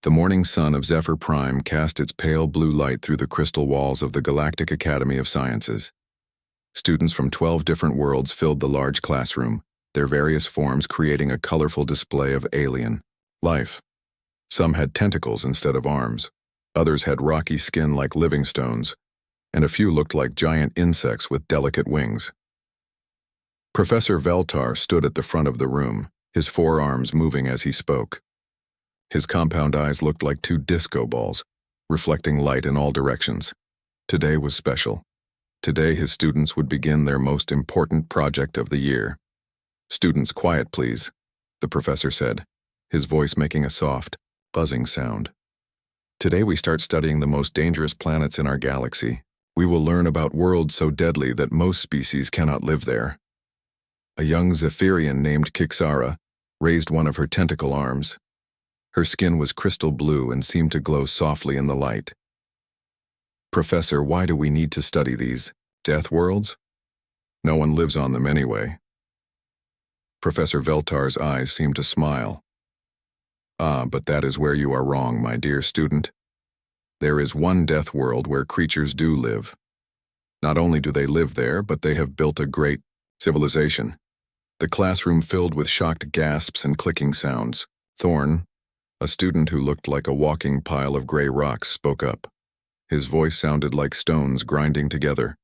The morning sun of Zephyr Prime cast its pale blue light through the crystal walls of the Galactic Academy of Sciences. Students from 12 different worlds filled the large classroom, their various forms creating a colorful display of alien life. Some had tentacles instead of arms, others had rocky skin like living stones, and a few looked like giant insects with delicate wings. Professor Veltar stood at the front of the room, his forearms moving as he spoke. His compound eyes looked like two disco balls, reflecting light in all directions. Today was special. Today his students would begin their most important project of the year. "Students, quiet please," the professor said, his voice making a soft, buzzing sound. "Today we start studying the most dangerous planets in our galaxy. We will learn about worlds so deadly that most species cannot live there." A young Zephyrian named Kixara raised one of her tentacle arms. Her skin was crystal blue and seemed to glow softly in the light. "Professor, why do we need to study these death worlds? No one lives on them anyway." Professor Veltar's eyes seemed to smile. But that is where you are wrong, my dear student. There is one death world where creatures do live. Not only do they live there, but they have built a great civilization." The classroom filled with shocked gasps and clicking sounds. Thorn, a student who looked like a walking pile of gray rocks, spoke up. His voice sounded like stones grinding together.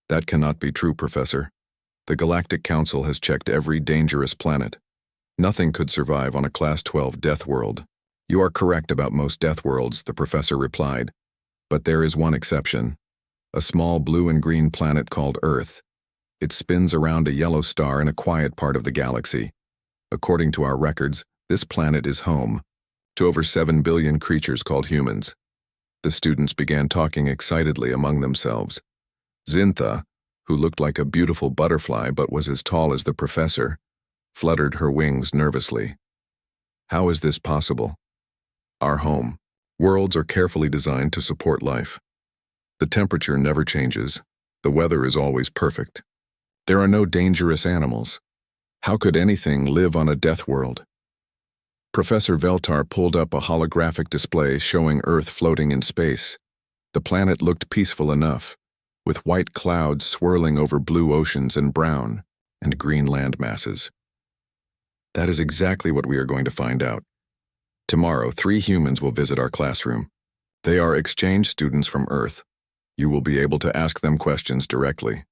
"That cannot be true, Professor. The Galactic Council has checked every dangerous planet. Nothing could survive on a Class 12 death world." "You are correct about most death worlds," the professor replied. "But there is one exception. A small blue and green planet called Earth. It spins around a yellow star in a quiet part of the galaxy. According to our records, this planet is home to over 7 billion creatures called humans." The students began talking excitedly among themselves. Zintha, who looked like a beautiful butterfly but was as tall as the professor, fluttered her wings nervously. "How is this possible? Our home. Worlds are carefully designed to support life. The temperature never changes. The weather is always perfect. There are no dangerous animals. How could anything live on a death world?" Professor Veltar pulled up a holographic display showing Earth floating in space. The planet looked peaceful enough, with white clouds swirling over blue oceans and brown and green land masses. "That is exactly what we are going to find out. Tomorrow, 3 humans will visit our classroom. They are exchange students from Earth. You will be able to ask them questions directly."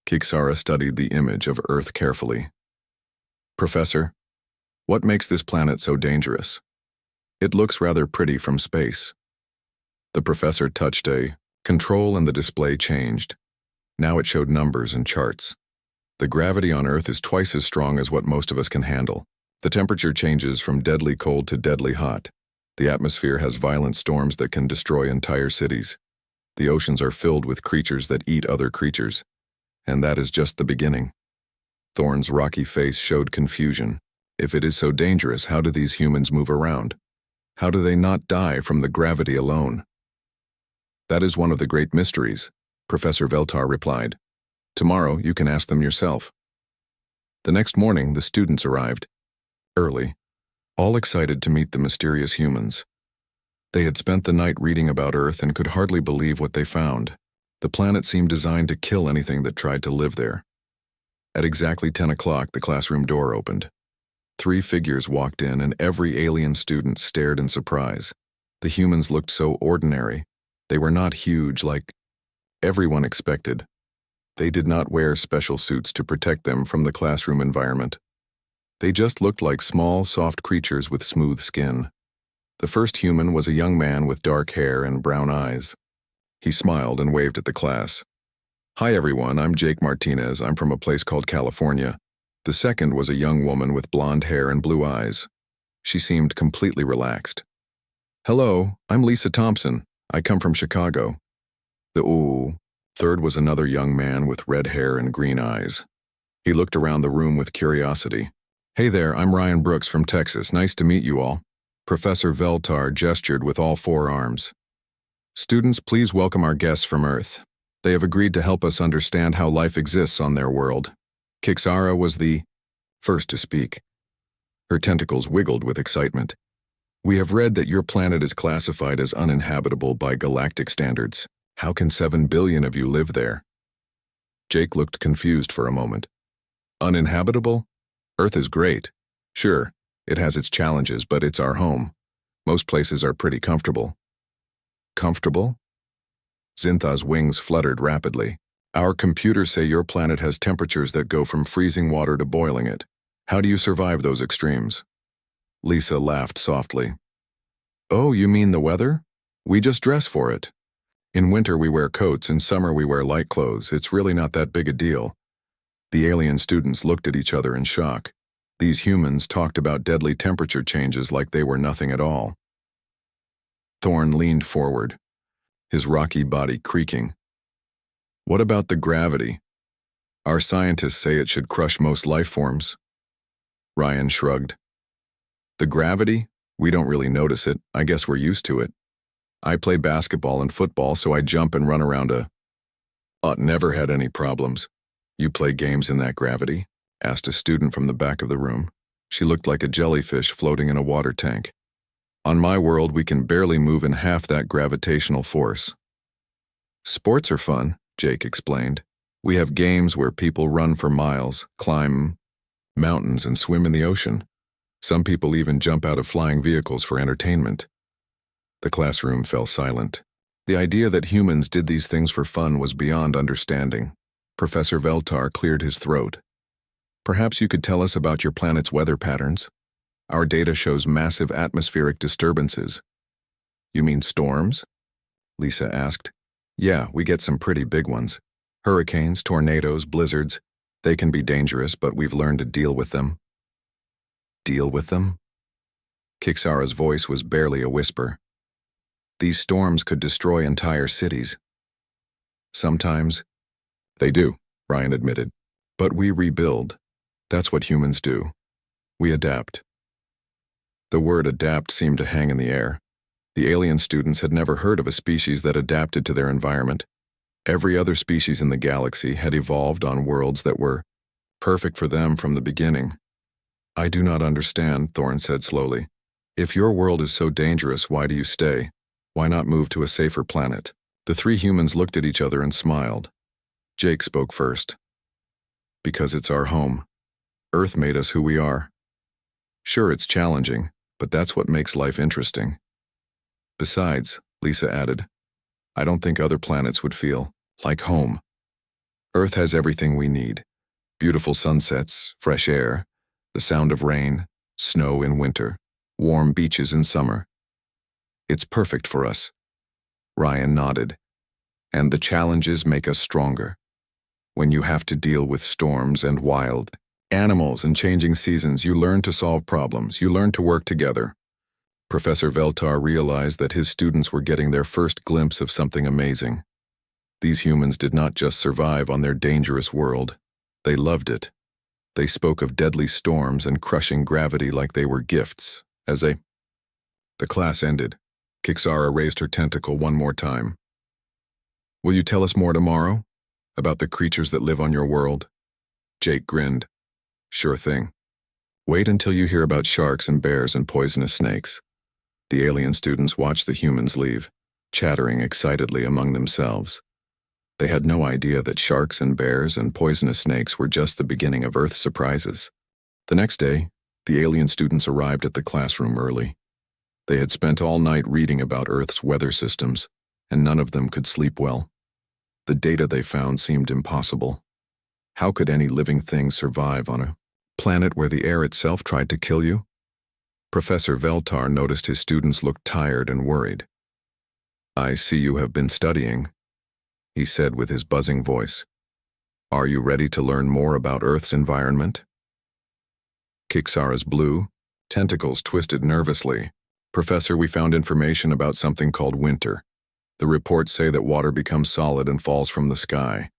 Kixara studied the image of Earth carefully. "Professor, what makes this planet so dangerous? It looks rather pretty from space." The professor touched a control and the display changed. Now it showed numbers and charts. "The gravity on Earth is twice as strong as what most of us can handle. The temperature changes from deadly cold to deadly hot. The atmosphere has violent storms that can destroy entire cities. The oceans are filled with creatures that eat other creatures. And that is just the beginning." Thorn's rocky face showed confusion. If it is so dangerous, how do these humans move around? How do they not die from the gravity alone? "That is one of the great mysteries," Professor Veltar replied. "Tomorrow you can ask them yourself." The next morning the students arrived, early, all excited to meet the mysterious humans. They had spent the night reading about Earth and could hardly believe what they found. The planet seemed designed to kill anything that tried to live there. At exactly 10 o'clock, the classroom door opened. 3 figures walked in and every alien student stared in surprise. The humans looked so ordinary. They were not huge like everyone expected. They did not wear special suits to protect them from the classroom environment. They just looked like small, soft creatures with smooth skin. The first human was a young man with dark hair and brown eyes. He smiled and waved at the class. "Hi everyone, I'm Jake Martinez. I'm from a place called California." The second was a young woman with blonde hair and blue eyes. She seemed completely relaxed. "Hello, I'm Lisa Thompson. I come from Chicago." The third was another young man with red hair and green eyes. He looked around the room with curiosity. "Hey there, I'm Ryan Brooks from Texas. Nice to meet you all." Professor Veltar gestured with all 4 arms. "Students, please welcome our guests from Earth. They have agreed to help us understand how life exists on their world." Kixara was the first to speak. Her tentacles wiggled with excitement. We have read that your planet is classified as uninhabitable by galactic standards. How can 7 billion of you live there? Jake looked confused for a moment. Uninhabitable? Earth is great. Sure, it has its challenges, but it's our home. Most places are pretty comfortable. Comfortable? Zintha's wings fluttered rapidly. Our computers say your planet has temperatures that go from freezing water to boiling it. How do you survive those extremes? Lisa laughed softly. Oh, you mean the weather? We just dress for it. In winter we wear coats, in summer we wear light clothes. It's really not that big a deal. The alien students looked at each other in shock. These humans talked about deadly temperature changes like they were nothing at all. Thorne leaned forward, his rocky body creaking. What about the gravity? Our scientists say it should crush most life forms. Ryan shrugged. The gravity? We don't really notice it. I guess we're used to it. I play basketball and football, so I jump and run around never had any problems. You play games in that gravity? Asked a student from the back of the room. She looked like a jellyfish floating in a water tank. On my world, we can barely move in half that gravitational force. Sports are fun, Jake explained. We have games where people run for miles, climb mountains, and swim in the ocean. Some people even jump out of flying vehicles for entertainment. The classroom fell silent. The idea that humans did these things for fun was beyond understanding. Professor Veltar cleared his throat. Perhaps you could tell us about your planet's weather patterns? Our data shows massive atmospheric disturbances. You mean storms? Lisa asked. Yeah, we get some pretty big ones. Hurricanes, tornadoes, blizzards. They can be dangerous, but we've learned to deal with them. Deal with them? Kixara's voice was barely a whisper. These storms could destroy entire cities. Sometimes. They do, Ryan admitted. But we rebuild. That's what humans do. We adapt. The word adapt seemed to hang in the air. The alien students had never heard of a species that adapted to their environment. Every other species in the galaxy had evolved on worlds that were perfect for them from the beginning. I do not understand, Thorne said slowly. If your world is so dangerous, why do you stay? Why not move to a safer planet? The three humans looked at each other and smiled. Jake spoke first. Because it's our home. Earth made us who we are. Sure, it's challenging, but that's what makes life interesting. Besides, Lisa added, I don't think other planets would feel like home. Earth has everything we need. Beautiful sunsets, fresh air, the sound of rain, snow in winter, warm beaches in summer. It's perfect for us. Ryan nodded. And the challenges make us stronger. When you have to deal with storms and wild animals and changing seasons, you learn to solve problems. You learn to work together. Professor Veltar realized that his students were getting their first glimpse of something amazing. These humans did not just survive on their dangerous world. They loved it. They spoke of deadly storms and crushing gravity like they were gifts. The class ended. Kixara raised her tentacle one more time. Will you tell us more tomorrow? About the creatures that live on your world? Jake grinned. Sure thing. Wait until you hear about sharks and bears and poisonous snakes. The alien students watched the humans leave, chattering excitedly among themselves. They had no idea that sharks and bears and poisonous snakes were just the beginning of Earth's surprises. The next day, the alien students arrived at the classroom early. They had spent all night reading about Earth's weather systems, and none of them could sleep well. The data they found seemed impossible. How could any living thing survive on a planet where the air itself tried to kill you? Professor Veltar noticed his students looked tired and worried. I see you have been studying, he said with his buzzing voice. Are you ready to learn more about Earth's environment? Kixara's blue tentacles twisted nervously. Professor, we found information about something called winter. The reports say that water becomes solid and falls from the sky.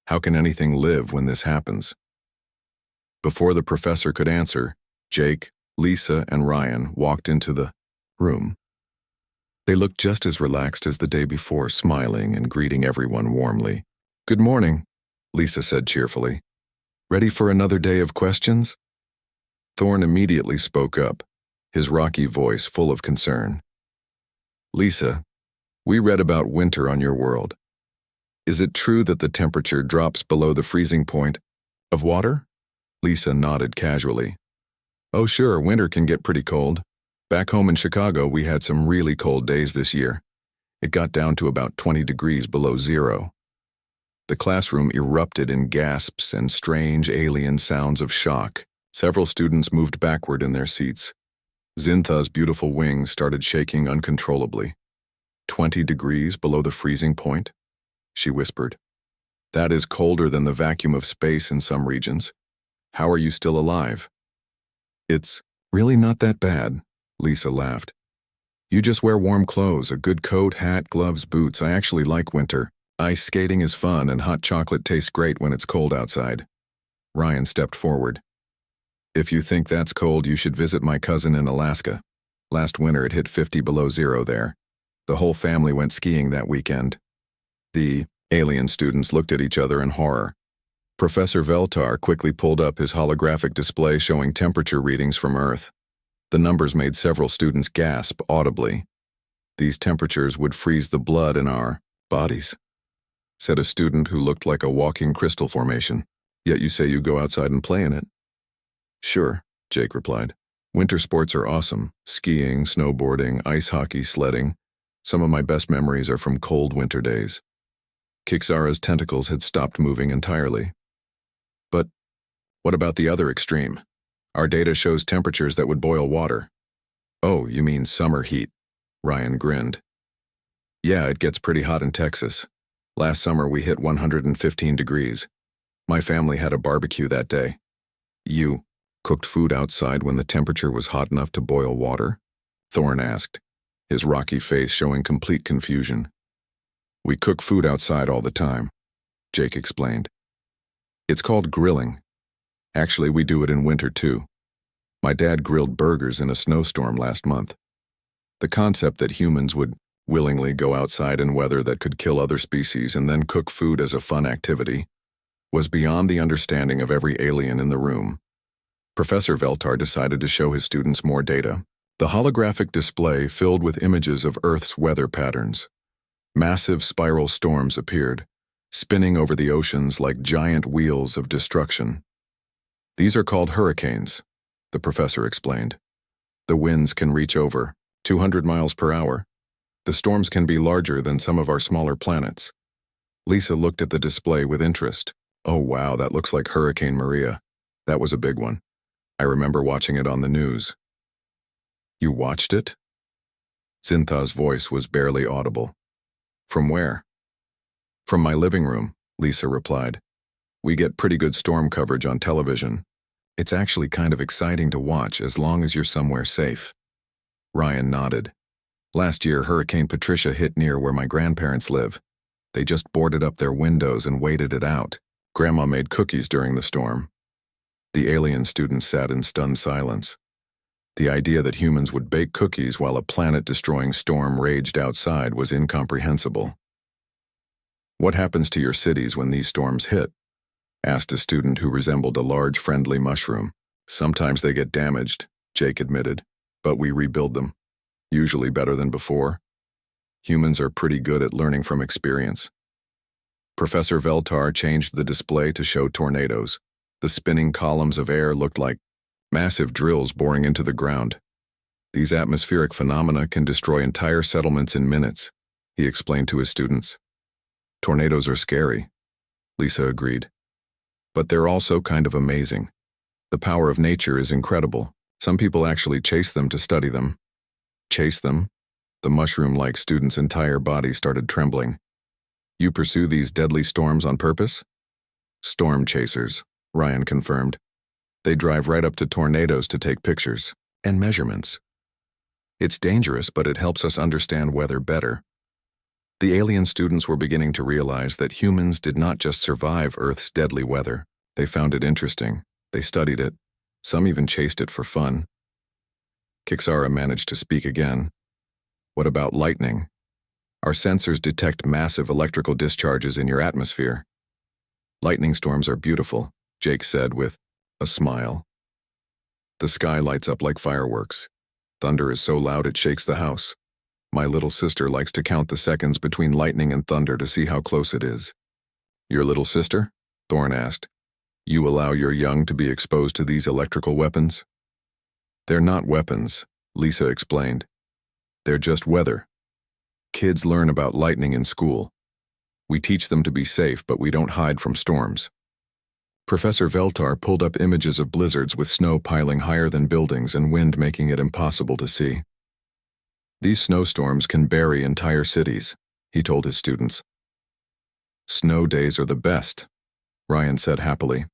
How can anything live when this happens? Before the professor could answer, Jake, Lisa, and Ryan walked into the room. They looked just as relaxed as the day before, smiling and greeting everyone warmly. Good morning, Lisa said cheerfully. Ready for another day of questions? Thorne immediately spoke up. his rocky voice full of concern. Lisa, we read about winter on your world. Is it true that the temperature drops below the freezing point of water? Lisa nodded casually. Oh sure, winter can get pretty cold. Back home in Chicago, we had some really cold days this year. It got down to about 20 degrees below zero. The classroom erupted in gasps and strange alien sounds of shock. Several students moved backward in their seats. Zintha's beautiful wings started shaking uncontrollably. 20 degrees below the freezing point? She whispered. That is colder than the vacuum of space in some regions. How are you still alive? It's really not that bad, Lisa laughed. You just wear warm clothes, a good coat, hat, gloves, boots. I actually like winter. Ice skating is fun and hot chocolate tastes great when it's cold outside. Ryan stepped forward. If you think that's cold, you should visit my cousin in Alaska. Last winter it hit 50 below zero there. The whole family went skiing that weekend. The alien students looked at each other in horror. Professor Veltar quickly pulled up his holographic display showing temperature readings from Earth. The numbers made several students gasp audibly. These temperatures would freeze the blood in our bodies, said a student who looked like a walking crystal formation. Yet you say you go outside and play in it. Sure, Jake replied. Winter sports are awesome. Skiing, snowboarding, ice hockey, sledding. Some of my best memories are from cold winter days. Kixara's tentacles had stopped moving entirely. But what about the other extreme? Our data shows temperatures that would boil water. Oh, you mean summer heat? Ryan grinned. Yeah, it gets pretty hot in Texas. Last summer we hit 115 degrees. My family had a barbecue that day. You cooked food outside when the temperature was hot enough to boil water? Thorne asked, his rocky face showing complete confusion. We cook food outside all the time, Jake explained. It's called grilling. Actually, we do it in winter too. My dad grilled burgers in a snowstorm last month. The concept that humans would willingly go outside in weather that could kill other species and then cook food as a fun activity was beyond the understanding of every alien in the room. Professor Veltar decided to show his students more data. The holographic display filled with images of Earth's weather patterns. Massive spiral storms appeared, spinning over the oceans like giant wheels of destruction. These are called hurricanes, the professor explained. The winds can reach over 200 miles per hour. The storms can be larger than some of our smaller planets. Lisa looked at the display with interest. Oh wow, that looks like Hurricane Maria. That was a big one. I remember watching it on the news. You watched it? Zintha's voice was barely audible. From where? From my living room, Lisa replied. We get pretty good storm coverage on television. It's actually kind of exciting to watch as long as you're somewhere safe. Ryan nodded. Last year, Hurricane Patricia hit near where my grandparents live. They just boarded up their windows and waited it out. Grandma made cookies during the storm. The alien students sat in stunned silence. The idea that humans would bake cookies while a planet-destroying storm raged outside was incomprehensible. What happens to your cities when these storms hit? Asked a student who resembled a large friendly mushroom. Sometimes they get damaged, Jake admitted, but we rebuild them. Usually better than before. Humans are pretty good at learning from experience. Professor Veltar changed the display to show tornadoes. The spinning columns of air looked like massive drills boring into the ground. These atmospheric phenomena can destroy entire settlements in minutes, he explained to his students. Tornadoes are scary, Lisa agreed. But they're also kind of amazing. The power of nature is incredible. Some people actually chase them to study them. Chase them? The mushroom-like student's entire body started trembling. You pursue these deadly storms on purpose? Storm chasers, Ryan confirmed. They drive right up to tornadoes to take pictures and measurements. It's dangerous, but it helps us understand weather better. The alien students were beginning to realize that humans did not just survive Earth's deadly weather. They found it interesting. They studied it. Some even chased it for fun. Kixara managed to speak again. What about lightning? Our sensors detect massive electrical discharges in your atmosphere. Lightning storms are beautiful, Jake said with a smile. The sky lights up like fireworks. Thunder is so loud it shakes the house. My little sister likes to count the seconds between lightning and thunder to see how close it is. Your little sister? Thorn asked. You allow your young to be exposed to these electrical weapons? They're not weapons, Lisa explained. They're just weather. Kids learn about lightning in school. We teach them to be safe, but we don't hide from storms. Professor Veltar pulled up images of blizzards with snow piling higher than buildings and wind making it impossible to see. These snowstorms can bury entire cities, he told his students. Snow days are the best, Ryan said happily.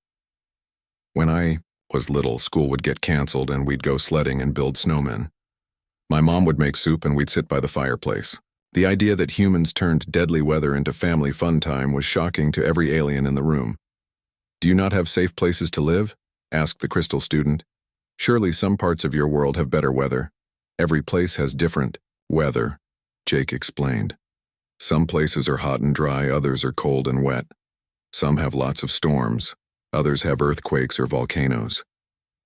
When I was little, school would get canceled and we'd go sledding and build snowmen. My mom would make soup and we'd sit by the fireplace. The idea that humans turned deadly weather into family fun time was shocking to every alien in the room. Do you not have safe places to live? Asked the crystal student. Surely some parts of your world have better weather. Every place has different weather, Jake explained. Some places are hot and dry, others are cold and wet. Some have lots of storms, others have earthquakes or volcanoes.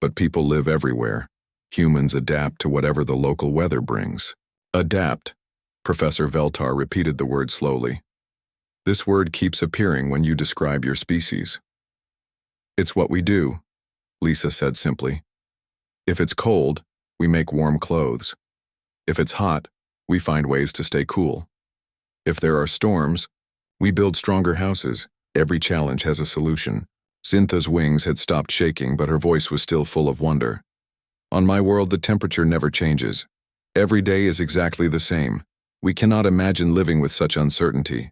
But people live everywhere. Humans adapt to whatever the local weather brings. Adapt. Professor Veltar repeated the word slowly. This word keeps appearing when you describe your species. It's what we do, Lisa said simply. If it's cold, we make warm clothes. If it's hot, we find ways to stay cool. If there are storms, we build stronger houses. Every challenge has a solution. Zintha's wings had stopped shaking, but her voice was still full of wonder. On my world, the temperature never changes. Every day is exactly the same. We cannot imagine living with such uncertainty.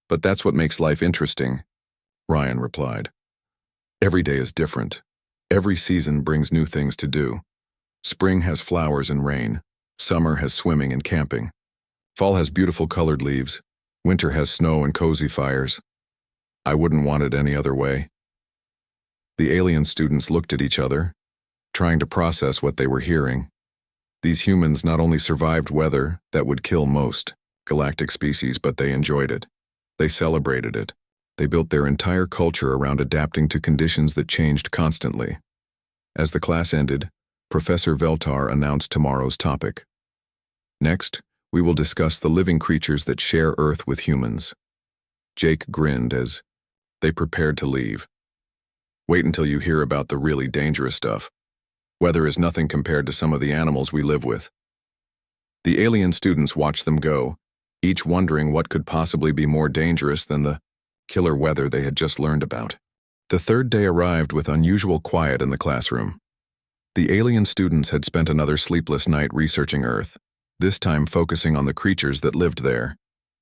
But that's what makes life interesting, Ryan replied. Every day is different. Every season brings new things to do. Spring has flowers and rain. Summer has swimming and camping. Fall has beautiful colored leaves. Winter has snow and cozy fires. I wouldn't want it any other way. The alien students looked at each other, trying to process what they were hearing. These humans not only survived weather that would kill most galactic species, but they enjoyed it. They celebrated it. They built their entire culture around adapting to conditions that changed constantly. As the class ended, Professor Veltar announced tomorrow's topic. Next, we will discuss the living creatures that share Earth with humans. Jake grinned as they prepared to leave. Wait until you hear about the really dangerous stuff. Weather is nothing compared to some of the animals we live with. The alien students watched them go, each wondering what could possibly be more dangerous than the killer weather they had just learned about. The third day arrived with unusual quiet in the classroom. The alien students had spent another sleepless night researching Earth, this time focusing on the creatures that lived there.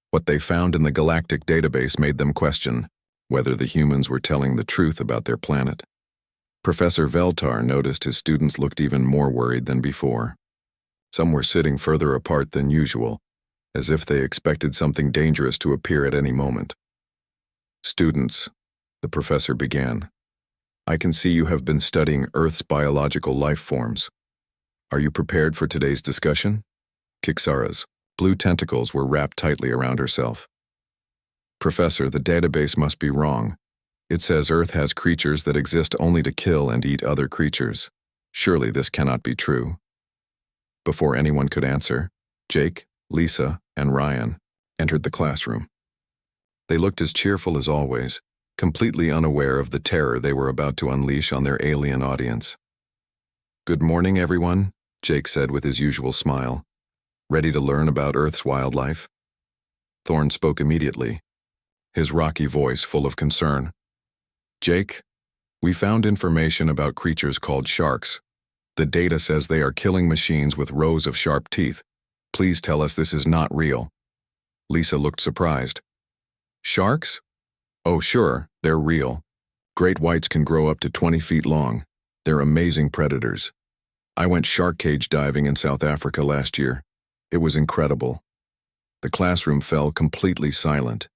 What they found in the galactic database made them question whether the humans were telling the truth about their planet. Professor Veltar noticed his students looked even more worried than before. Some were sitting further apart than usual, as if they expected something dangerous to appear at any moment. Students, the professor began, I can see you have been studying Earth's biological life forms. Are you prepared for today's discussion? Kixara's blue tentacles were wrapped tightly around herself. Professor, the database must be wrong. It says Earth has creatures that exist only to kill and eat other creatures. Surely this cannot be true. Before anyone could answer, Jake, Lisa, and Ryan entered the classroom. They looked as cheerful as always, completely unaware of the terror they were about to unleash on their alien audience. Good morning, everyone, Jake said with his usual smile. Ready to learn about Earth's wildlife? Thorn spoke immediately, his rocky voice full of concern. Jake, we found information about creatures called sharks. The data says they are killing machines with rows of sharp teeth. Please tell us this is not real. Lisa looked surprised. Sharks? Oh, sure, they're real. Great whites can grow up to 20 feet long. They're amazing predators. I went shark cage diving in South Africa last year. It was incredible. The classroom fell completely silent.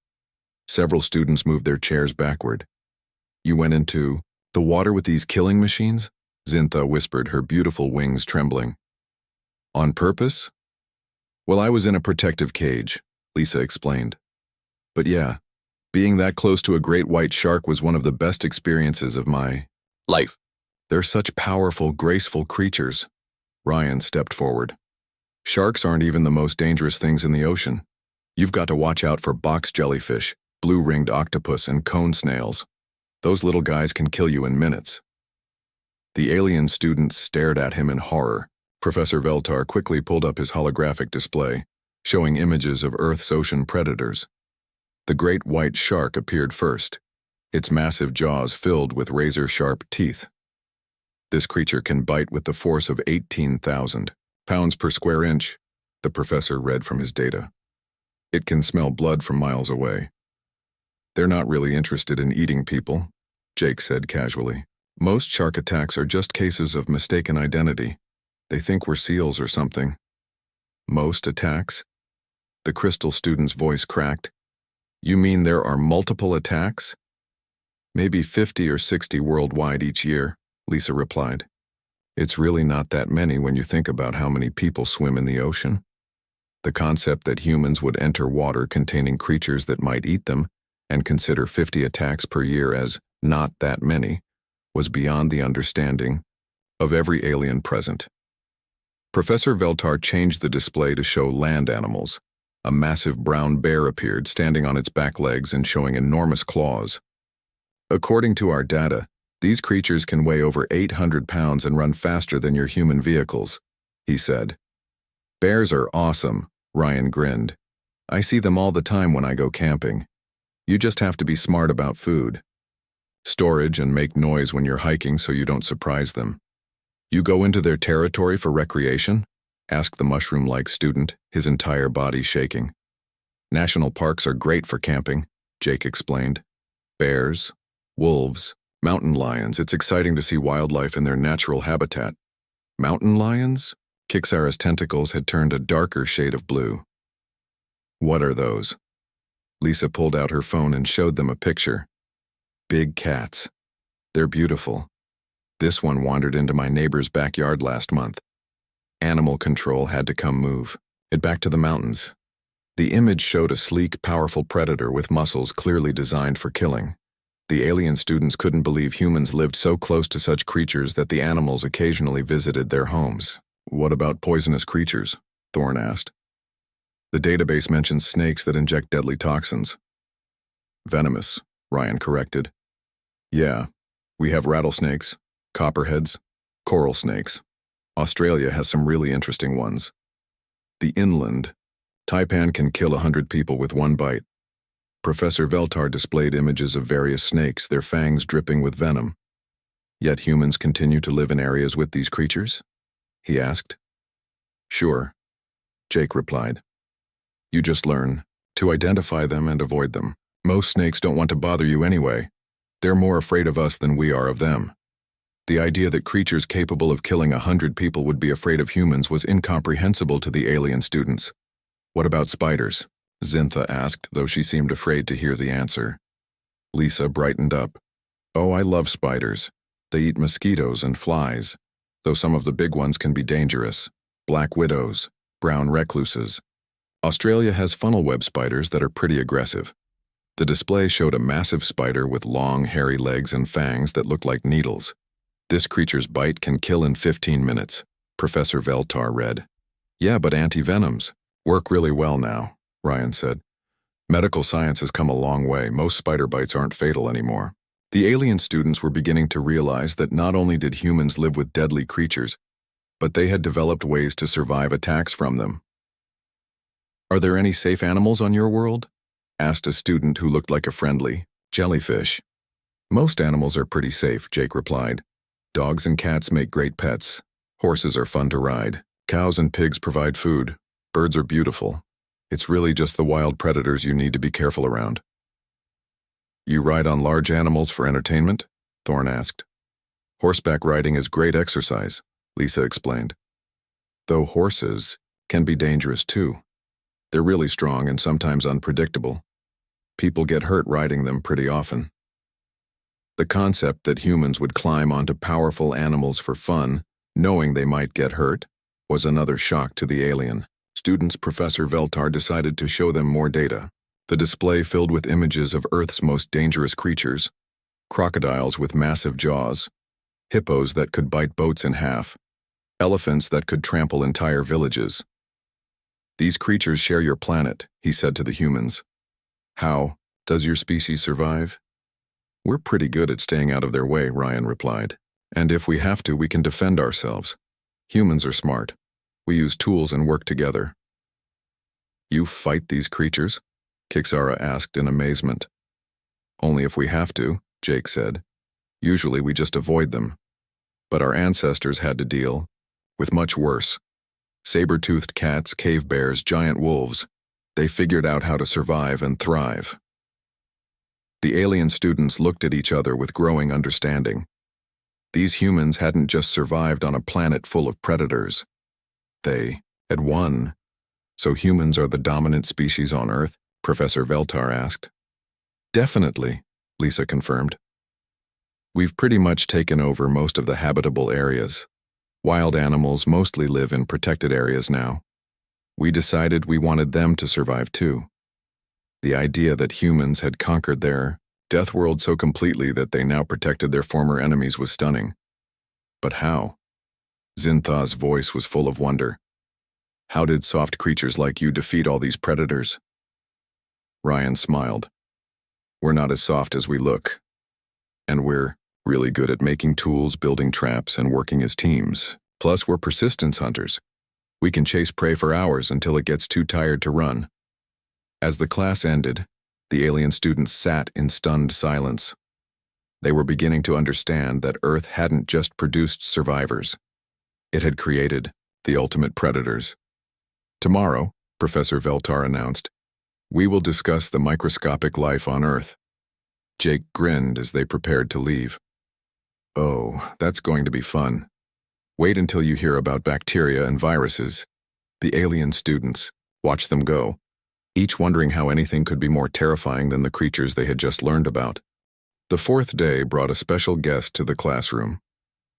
Several students moved their chairs backward. You went into the water with these killing machines? Zintha whispered, her beautiful wings trembling. On purpose? Well, I was in a protective cage, Lisa explained. But yeah, being that close to a great white shark was one of the best experiences of my life. They're such powerful, graceful creatures. Ryan stepped forward. Sharks aren't even the most dangerous things in the ocean. You've got to watch out for box jellyfish, blue-ringed octopus, and cone snails. Those little guys can kill you in minutes. The alien students stared at him in horror. Professor Veltar quickly pulled up his holographic display, showing images of Earth's ocean predators. The great white shark appeared first, its massive jaws filled with razor-sharp teeth. This creature can bite with the force of 18,000 pounds per square inch, the professor read from his data. It can smell blood from miles away. They're not really interested in eating people, Jake said casually. Most shark attacks are just cases of mistaken identity. They think we're seals or something. Most attacks? The crystal student's voice cracked. You mean there are multiple attacks? Maybe 50 or 60 worldwide each year, Lisa replied. It's really not that many when you think about how many people swim in the ocean. The concept that humans would enter water containing creatures that might eat them and consider 50 attacks per year as not that many was beyond the understanding of every alien present. Professor Veltar changed the display to show land animals. A massive brown bear appeared, standing on its back legs and showing enormous claws. According to our data, these creatures can weigh over 800 pounds and run faster than your human vehicles, he said. Bears are awesome, Ryan grinned. I see them all the time when I go camping. You just have to be smart about food. Storage and make noise when you're hiking so you don't surprise them. You go into their territory for recreation? Asked the mushroom-like student, his entire body shaking. National parks are great for camping, Jake explained. Bears, wolves, mountain lions. It's exciting to see wildlife in their natural habitat. Mountain lions? Kixara's tentacles had turned a darker shade of blue. What are those? Lisa pulled out her phone and showed them a picture. Big cats. They're beautiful. This one wandered into my neighbor's backyard last month. Animal control had to come move it back to the mountains. The image showed a sleek, powerful predator with muscles clearly designed for killing. The alien students couldn't believe humans lived so close to such creatures that the animals occasionally visited their homes. What about poisonous creatures? Thorne asked. The database mentions snakes that inject deadly toxins. Venomous, Ryan corrected. Yeah, we have rattlesnakes, copperheads, coral snakes. Australia has some really interesting ones. The inland, taipan can kill 100 people with one bite. Professor Veltar displayed images of various snakes, their fangs dripping with venom. Yet humans continue to live in areas with these creatures? He asked. Sure, Jake replied. You just learn to identify them and avoid them. Most snakes don't want to bother you anyway. They're more afraid of us than we are of them. The idea that creatures capable of killing 100 people would be afraid of humans was incomprehensible to the alien students. What about spiders? Zintha asked, though she seemed afraid to hear the answer. Lisa brightened up. Oh, I love spiders. They eat mosquitoes and flies, though some of the big ones can be dangerous. Black widows, brown recluses. Australia has funnel web spiders that are pretty aggressive. The display showed a massive spider with long, hairy legs and fangs that looked like needles. This creature's bite can kill in 15 minutes, Professor Veltar read. Yeah, but anti-venoms work really well now, Ryan said. Medical science has come a long way. Most spider bites aren't fatal anymore. The alien students were beginning to realize that not only did humans live with deadly creatures, but they had developed ways to survive attacks from them. Are there any safe animals on your world? Asked a student who looked like a friendly jellyfish. Most animals are pretty safe, Jake replied. Dogs and cats make great pets. Horses are fun to ride. Cows and pigs provide food. Birds are beautiful. It's really just the wild predators you need to be careful around. You ride on large animals for entertainment? Thorne asked. Horseback riding is great exercise, Lisa explained. Though horses can be dangerous too. They're really strong and sometimes unpredictable. People get hurt riding them pretty often. The concept that humans would climb onto powerful animals for fun, knowing they might get hurt, was another shock to the alien students. Professor Veltar decided to show them more data. The display filled with images of Earth's most dangerous creatures, crocodiles with massive jaws, hippos that could bite boats in half, elephants that could trample entire villages. These creatures share your planet, he said to the humans. How does your species survive? We're pretty good at staying out of their way, Ryan replied. And if we have to, we can defend ourselves. Humans are smart. We use tools and work together. You fight these creatures? Kixara asked in amazement. Only if we have to, Jake said. Usually we just avoid them. But our ancestors had to deal with much worse. Saber-toothed cats, cave bears, giant wolves. They figured out how to survive and thrive. The alien students looked at each other with growing understanding. These humans hadn't just survived on a planet full of predators. They had won. So humans are the dominant species on Earth? Professor Veltar asked. Definitely, Lisa confirmed. We've pretty much taken over most of the habitable areas. Wild animals mostly live in protected areas now. We decided we wanted them to survive too. The idea that humans had conquered their Deathworld so completely that they now protected their former enemies was stunning. But how? Zintha's voice was full of wonder. How did soft creatures like you defeat all these predators? Ryan smiled. We're not as soft as we look. And we're really good at making tools, building traps, and working as teams. Plus, we're persistence hunters. We can chase prey for hours until it gets too tired to run. As the class ended, the alien students sat in stunned silence. They were beginning to understand that Earth hadn't just produced survivors. It had created the ultimate predators. Tomorrow, Professor Veltar announced, we will discuss the microscopic life on Earth. Jake grinned as they prepared to leave. Oh, that's going to be fun. Wait until you hear about bacteria and viruses. The alien students, watch them go, each wondering how anything could be more terrifying than the creatures they had just learned about. The fourth day brought a special guest to the classroom.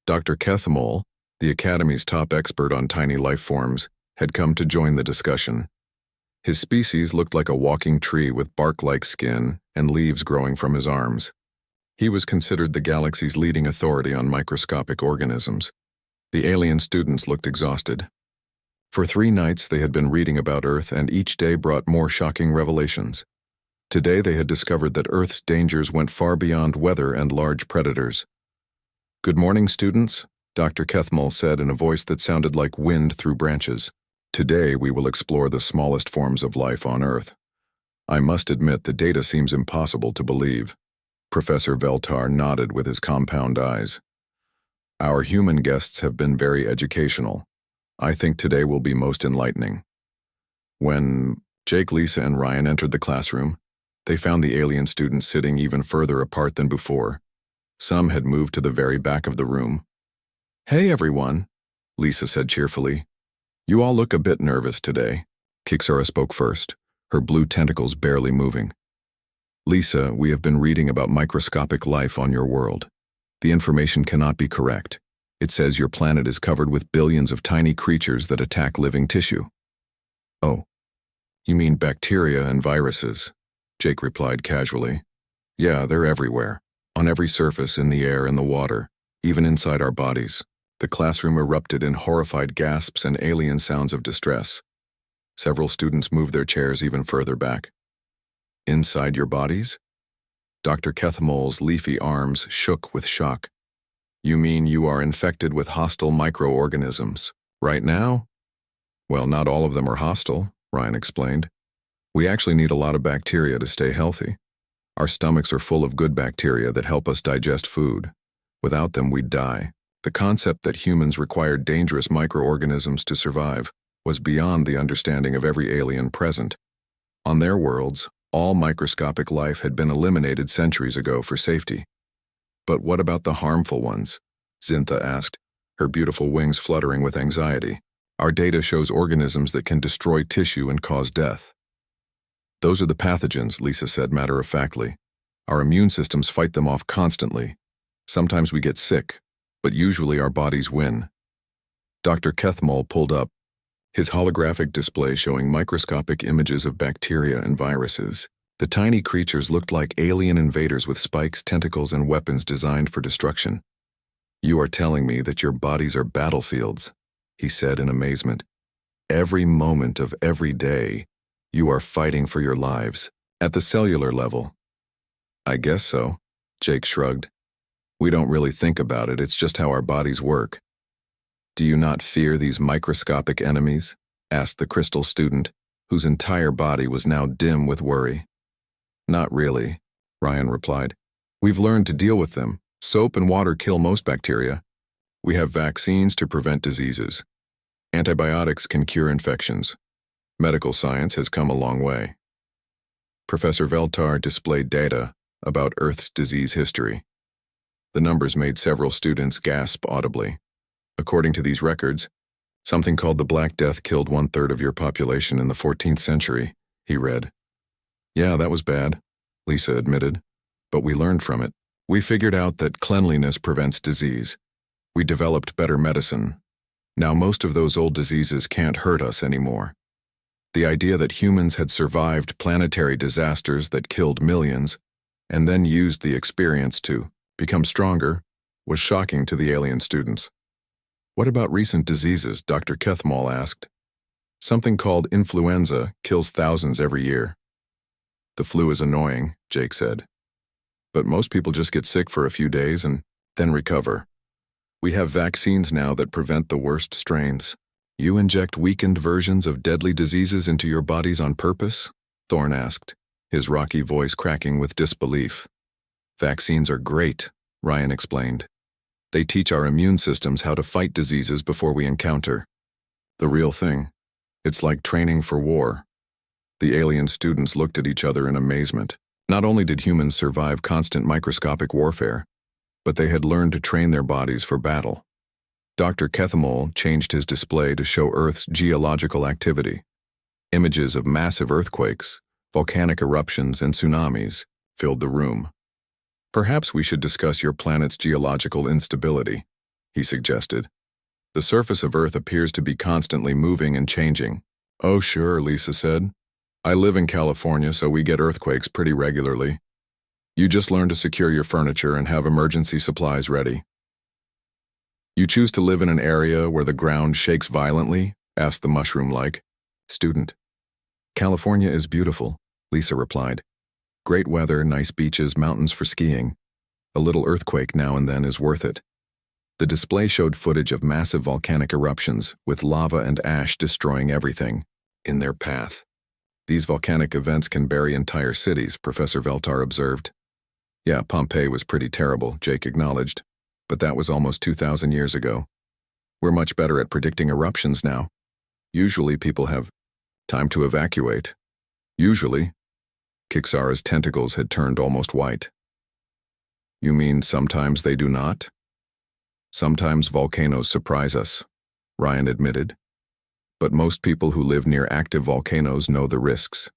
Dr. Kethmol, the Academy's top expert on tiny life forms, had come to join the discussion. His species looked like a walking tree with bark-like skin and leaves growing from his arms. He was considered the galaxy's leading authority on microscopic organisms. The alien students looked exhausted. For 3 nights they had been reading about Earth, and each day brought more shocking revelations. Today they had discovered that Earth's dangers went far beyond weather and large predators. Good morning, students, Dr. Kethmol said in a voice that sounded like wind through branches. Today we will explore the smallest forms of life on Earth. I must admit the data seems impossible to believe. Professor Veltar nodded with his compound eyes. Our human guests have been very educational. I think today will be most enlightening. When Jake, Lisa, and Ryan entered the classroom, they found the alien students sitting even further apart than before. Some had moved to the very back of the room. Hey everyone, Lisa said cheerfully. You all look a bit nervous today. Kixara spoke first, her blue tentacles barely moving. Lisa, we have been reading about microscopic life on your world. The information cannot be correct. It says your planet is covered with billions of tiny creatures that attack living tissue. Oh, you mean bacteria and viruses, Jake replied casually. Yeah, they're everywhere, on every surface, in the air and the water, even inside our bodies. The classroom erupted in horrified gasps and alien sounds of distress. Several students moved their chairs even further back. Inside your bodies? Dr. Kethmol's leafy arms shook with shock. You mean you are infected with hostile microorganisms, right now? Well, not all of them are hostile, Ryan explained. We actually need a lot of bacteria to stay healthy. Our stomachs are full of good bacteria that help us digest food. Without them, we'd die. The concept that humans required dangerous microorganisms to survive was beyond the understanding of every alien present. On their worlds, all microscopic life had been eliminated centuries ago for safety. But what about the harmful ones? Zintha asked, her beautiful wings fluttering with anxiety. Our data shows organisms that can destroy tissue and cause death. Those are the pathogens, Lisa said matter-of-factly. Our immune systems fight them off constantly. Sometimes we get sick, but usually our bodies win. Dr. Kethmol pulled up, his holographic display showing microscopic images of bacteria and viruses. The tiny creatures looked like alien invaders with spikes, tentacles, and weapons designed for destruction. You are telling me that your bodies are battlefields, he said in amazement. Every moment of every day, you are fighting for your lives, at the cellular level. I guess so, Jake shrugged. We don't really think about it, it's just how our bodies work. Do you not fear these microscopic enemies? Asked the crystal student, whose entire body was now dim with worry. Not really, Ryan replied. We've learned to deal with them. Soap and water kill most bacteria. We have vaccines to prevent diseases. Antibiotics can cure infections. Medical science has come a long way. Professor Veltar displayed data about Earth's disease history. The numbers made several students gasp audibly. According to these records, something called the Black Death killed 1/3 of your population in the 14th century, he read. Yeah, that was bad, Lisa admitted, but we learned from it. We figured out that cleanliness prevents disease. We developed better medicine. Now most of those old diseases can't hurt us anymore. The idea that humans had survived planetary disasters that killed millions, and then used the experience to become stronger, was shocking to the alien students. What about recent diseases? Dr. Kethmal asked. Something called influenza kills thousands every year. The flu is annoying, Jake said. But most people just get sick for a few days and then recover. We have vaccines now that prevent the worst strains. You inject weakened versions of deadly diseases into your bodies on purpose? Thorne asked, his rocky voice cracking with disbelief. Vaccines are great, Ryan explained. They teach our immune systems how to fight diseases before we encounter. The real thing. It's like training for war. The alien students looked at each other in amazement. Not only did humans survive constant microscopic warfare, but they had learned to train their bodies for battle. Dr. Kethamol changed his display to show Earth's geological activity. Images of massive earthquakes, volcanic eruptions, and tsunamis filled the room. Perhaps we should discuss your planet's geological instability, he suggested. The surface of Earth appears to be constantly moving and changing. Oh sure, Lisa said. I live in California, so we get earthquakes pretty regularly. You just learn to secure your furniture and have emergency supplies ready. You choose to live in an area where the ground shakes violently? Asked the mushroom-like student. California is beautiful, Lisa replied. Great weather, nice beaches, mountains for skiing. A little earthquake now and then is worth it. The display showed footage of massive volcanic eruptions, with lava and ash destroying everything in their path. These volcanic events can bury entire cities, Professor Veltar observed. Yeah, Pompeii was pretty terrible, Jake acknowledged, but that was almost 2,000 years ago. We're much better at predicting eruptions now. Usually people have time to evacuate. Usually. Kixara's tentacles had turned almost white. You mean sometimes they do not? Sometimes volcanoes surprise us, Ryan admitted. But most people who live near active volcanoes know the risks.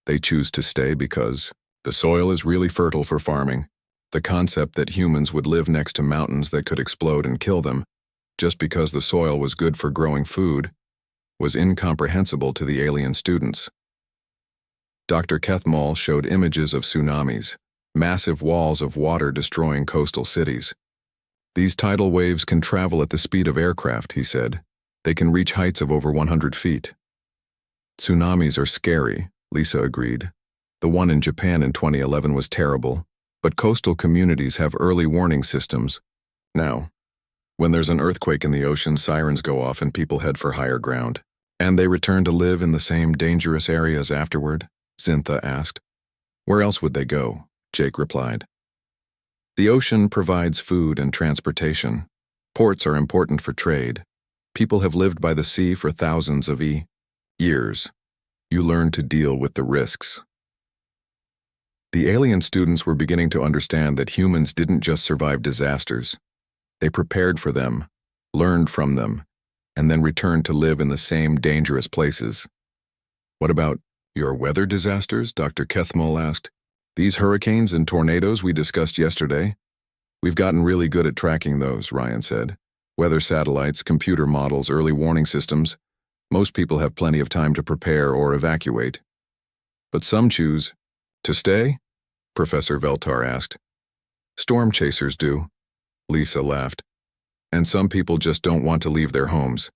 They choose to stay because the soil is really fertile for farming. The concept that humans would live next to mountains that could explode and kill them, just because the soil was good for growing food, was incomprehensible to the alien students. Dr. Kethmal showed images of tsunamis, massive walls of water destroying coastal cities. These tidal waves can travel at the speed of aircraft, he said. They can reach heights of over 100 feet. Tsunamis are scary, Lisa agreed. The one in Japan in 2011 was terrible, but coastal communities have early warning systems. Now, when there's an earthquake in the ocean, sirens go off and people head for higher ground. And they return to live in the same dangerous areas afterward? Zintha asked. Where else would they go? Jake replied. The ocean provides food and transportation. Ports are important for trade. People have lived by the sea for thousands of years. You learn to deal with the risks. The alien students were beginning to understand that humans didn't just survive disasters. They prepared for them, learned from them, and then returned to live in the same dangerous places. What about your weather disasters? Dr. Kethmal asked. These hurricanes and tornadoes we discussed yesterday? We've gotten really good at tracking those, Ryan said. Weather satellites, computer models, early warning systems. Most people have plenty of time to prepare or evacuate. But some choose to stay? Professor Veltar asked. Storm chasers do. Lisa laughed. And some people just don't want to leave their homes.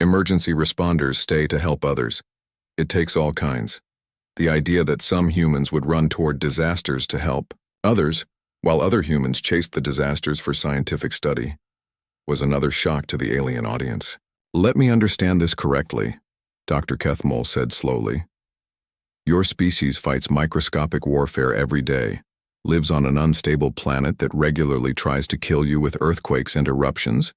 Emergency responders stay to help others. It takes all kinds. The idea that some humans would run toward disasters to help others, while other humans chased the disasters for scientific study, was another shock to the alien audience. Let me understand this correctly, Dr. Kethmole said slowly. Your species fights microscopic warfare every day, lives on an unstable planet that regularly tries to kill you with earthquakes and eruptions,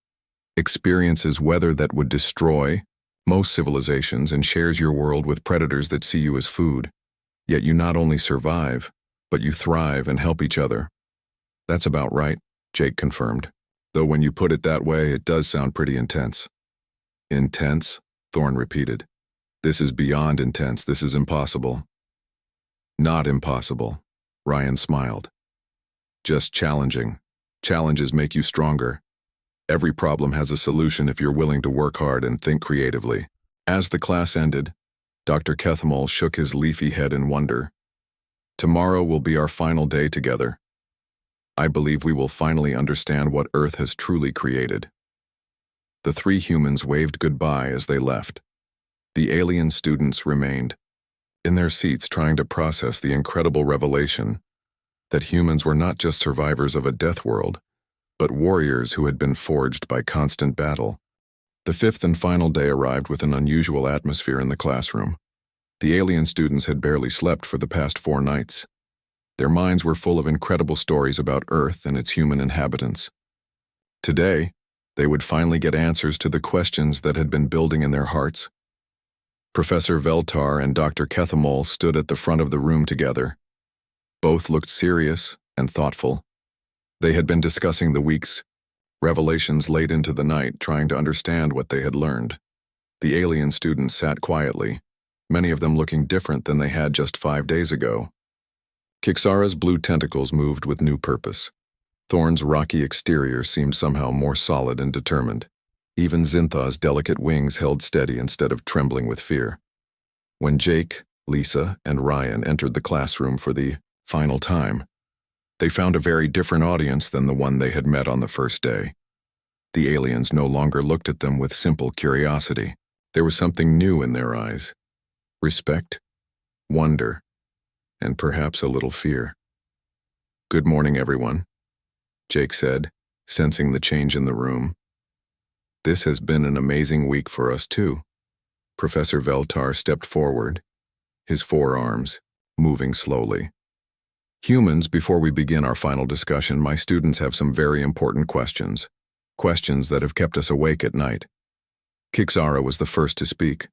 experiences weather that would destroy most civilizations, and shares your world with predators that see you as food. Yet you not only survive, but you thrive and help each other. That's about right, Jake confirmed. Though when you put it that way, it does sound pretty intense. Intense? Thorne repeated. This is beyond intense. This is impossible. Not impossible, Ryan smiled. Just challenging. Challenges make you stronger. Every problem has a solution if you're willing to work hard and think creatively. As the class ended, Dr. Kethmole shook his leafy head in wonder. Tomorrow will be our final day together. I believe we will finally understand what Earth has truly created. The three humans waved goodbye as they left. The alien students remained in their seats trying to process the incredible revelation that humans were not just survivors of a death world, but warriors who had been forged by constant battle. The fifth and final day arrived with an unusual atmosphere in the classroom. The alien students had barely slept for the past 4 nights. Their minds were full of incredible stories about Earth and its human inhabitants. Today, they would finally get answers to the questions that had been building in their hearts. Professor Veltar and Dr. Kethmole stood at the front of the room together. Both looked serious and thoughtful. They had been discussing the week's revelations late into the night, trying to understand what they had learned. The alien students sat quietly, many of them looking different than they had just 5 days ago. Kixara's blue tentacles moved with new purpose. Thorne's rocky exterior seemed somehow more solid and determined. Even Zintha's delicate wings held steady instead of trembling with fear. When Jake, Lisa, and Ryan entered the classroom for the final time, they found a very different audience than the one they had met on the first day. The aliens no longer looked at them with simple curiosity. There was something new in their eyes. Respect, wonder, and perhaps a little fear. Good morning, everyone, Jake said, sensing the change in the room. This has been an amazing week for us too. Professor Veltar stepped forward, his forearms moving slowly. Humans, before we begin our final discussion, my students have some very important questions. Questions that have kept us awake at night. Kixara was the first to speak.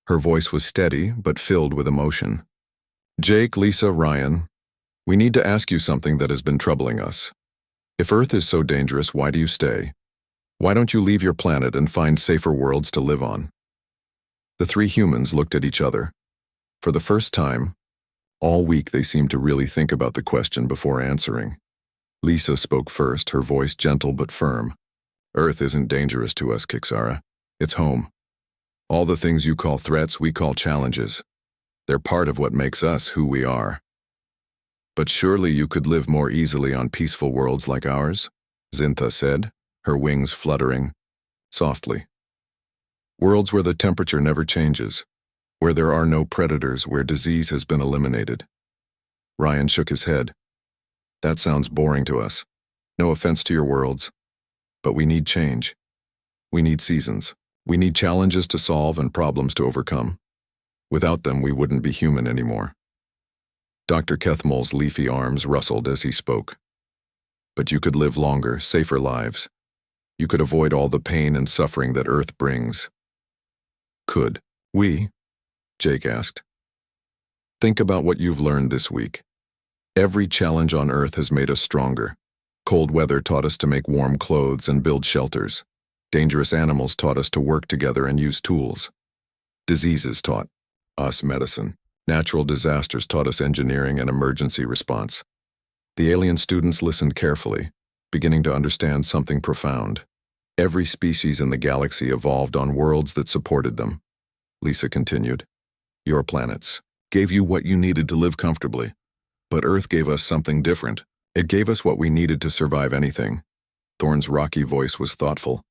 Her voice was steady, but filled with emotion. Jake, Lisa, Ryan, we need to ask you something that has been troubling us. If Earth is so dangerous, why do you stay? Why don't you leave your planet and find safer worlds to live on? The three humans looked at each other. For the first time, all week they seemed to really think about the question before answering. Lisa spoke first, her voice gentle but firm. Earth isn't dangerous to us, Kixara. It's home. All the things you call threats, we call challenges. They're part of what makes us who we are. But surely you could live more easily on peaceful worlds like ours, Zintha said, her wings fluttering softly. Worlds where the temperature never changes, where there are no predators, where disease has been eliminated. Ryan shook his head. That sounds boring to us. No offense to your worlds, but we need change. We need seasons. We need challenges to solve and problems to overcome. Without them, we wouldn't be human anymore. Dr. Kethmole's leafy arms rustled as he spoke. But you could live longer, safer lives. You could avoid all the pain and suffering that Earth brings. Could we? Jake asked. Think about what you've learned this week. Every challenge on Earth has made us stronger. Cold weather taught us to make warm clothes and build shelters. Dangerous animals taught us to work together and use tools. Diseases taught us medicine. Natural disasters taught us engineering and emergency response. The alien students listened carefully, beginning to understand something profound. Every species in the galaxy evolved on worlds that supported them. Lisa continued. Your planets gave you what you needed to live comfortably. But Earth gave us something different. It gave us what we needed to survive anything. Thorne's rocky voice was thoughtful.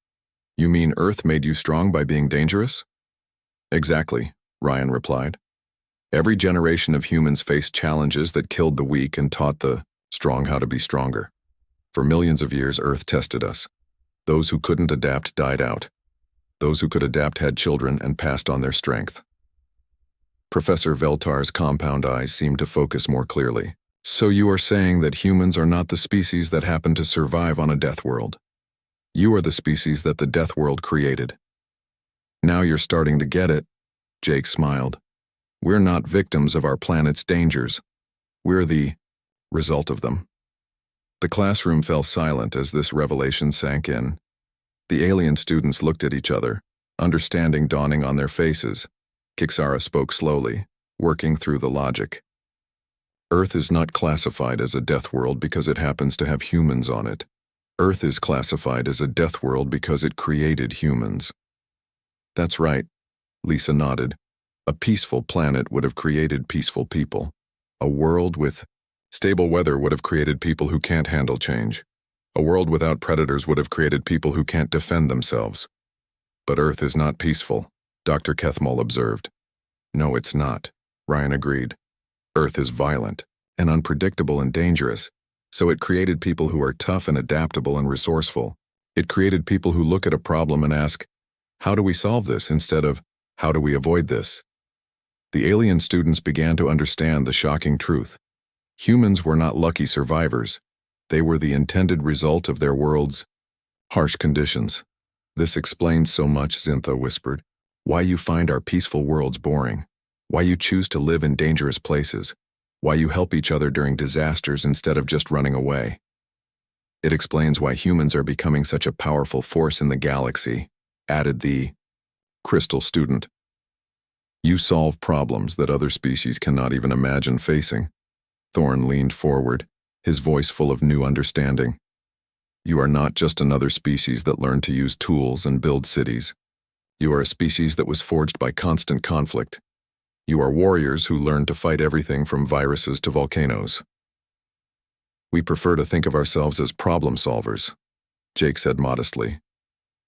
You mean Earth made you strong by being dangerous? Exactly, Ryan replied. Every generation of humans faced challenges that killed the weak and taught the strong how to be stronger. For millions of years, Earth tested us. Those who couldn't adapt died out. Those who could adapt had children and passed on their strength. Professor Veltar's compound eyes seemed to focus more clearly. So you are saying that humans are not the species that happen to survive on a death world. You are the species that the death world created. Now you're starting to get it, Jake smiled. We're not victims of our planet's dangers. We're the result of them. The classroom fell silent as this revelation sank in. The alien students looked at each other, understanding dawning on their faces. Kixara spoke slowly, working through the logic. Earth is not classified as a death world because it happens to have humans on it. Earth is classified as a death world because it created humans. That's right, Lisa nodded. A peaceful planet would have created peaceful people. A world with stable weather would have created people who can't handle change. A world without predators would have created people who can't defend themselves. But Earth is not peaceful, Dr. Kethmol observed. No, it's not, Ryan agreed. Earth is violent and unpredictable and dangerous, so it created people who are tough and adaptable and resourceful. It created people who look at a problem and ask, how do we solve this instead of, how do we avoid this? The alien students began to understand the shocking truth. Humans were not lucky survivors. They were the intended result of their world's harsh conditions. This explains so much, Zintha whispered. Why you find our peaceful worlds boring. Why you choose to live in dangerous places. Why you help each other during disasters instead of just running away. It explains why humans are becoming such a powerful force in the galaxy, added the crystal student. You solve problems that other species cannot even imagine facing. Thorne leaned forward, his voice full of new understanding. You are not just another species that learned to use tools and build cities. You are a species that was forged by constant conflict. You are warriors who learned to fight everything from viruses to volcanoes. We prefer to think of ourselves as problem solvers, Jake said modestly.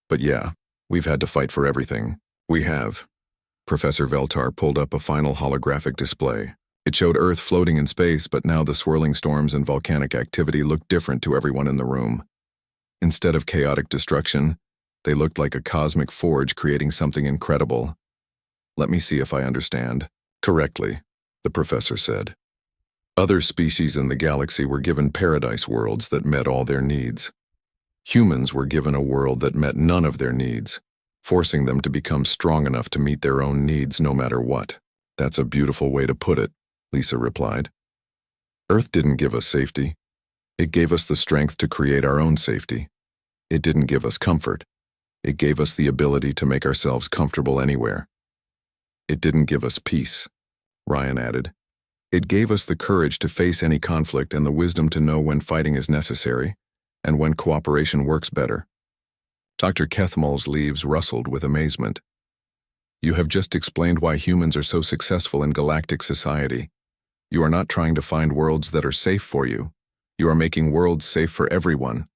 But yeah, we've had to fight for everything. We have. Professor Veltar pulled up a final holographic display. It showed Earth floating in space, but now the swirling storms and volcanic activity looked different to everyone in the room. Instead of chaotic destruction, they looked like a cosmic forge creating something incredible. Let me see if I understand correctly, the professor said. Other species in the galaxy were given paradise worlds that met all their needs. Humans were given a world that met none of their needs, forcing them to become strong enough to meet their own needs no matter what. That's a beautiful way to put it, Lisa replied. Earth didn't give us safety. It gave us the strength to create our own safety. It didn't give us comfort. It gave us the ability to make ourselves comfortable anywhere. It didn't give us peace, Ryan added. It gave us the courage to face any conflict and the wisdom to know when fighting is necessary and when cooperation works better. Dr. Kethmol's leaves rustled with amazement. You have just explained why humans are so successful in galactic society. You are not trying to find worlds that are safe for you. You are making worlds safe for everyone.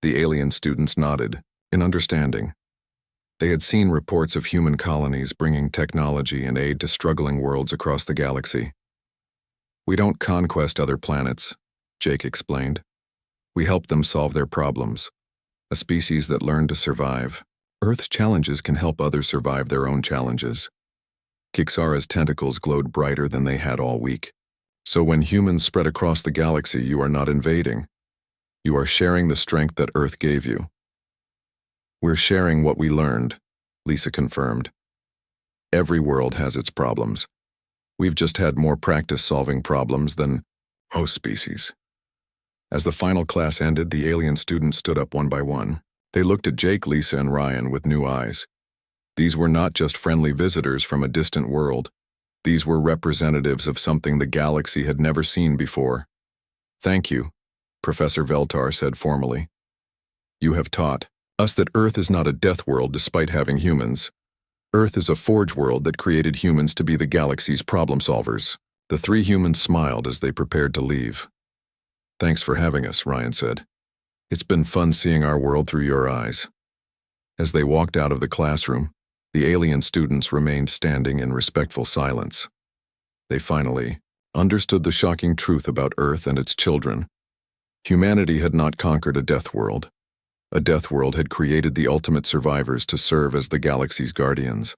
The alien students nodded, in understanding. They had seen reports of human colonies bringing technology and aid to struggling worlds across the galaxy. We don't conquest other planets, Jake explained. We help them solve their problems. A species that learned to survive. Earth's challenges can help others survive their own challenges. Kixara's tentacles glowed brighter than they had all week. So when humans spread across the galaxy, you are not invading. You are sharing the strength that Earth gave you. We're sharing what we learned, Lisa confirmed. Every world has its problems. We've just had more practice solving problems than most species. As the final class ended, the alien students stood up one by one. They looked at Jake, Lisa, and Ryan with new eyes. These were not just friendly visitors from a distant world. These were representatives of something the galaxy had never seen before. Thank you, Professor Veltar said formally. You have taught us that Earth is not a death world despite having humans. Earth is a forge world that created humans to be the galaxy's problem solvers. The three humans smiled as they prepared to leave. Thanks for having us, Ryan said. It's been fun seeing our world through your eyes. As they walked out of the classroom, the alien students remained standing in respectful silence. They finally understood the shocking truth about Earth and its children. Humanity had not conquered a death world. A death world had created the ultimate survivors to serve as the galaxy's guardians.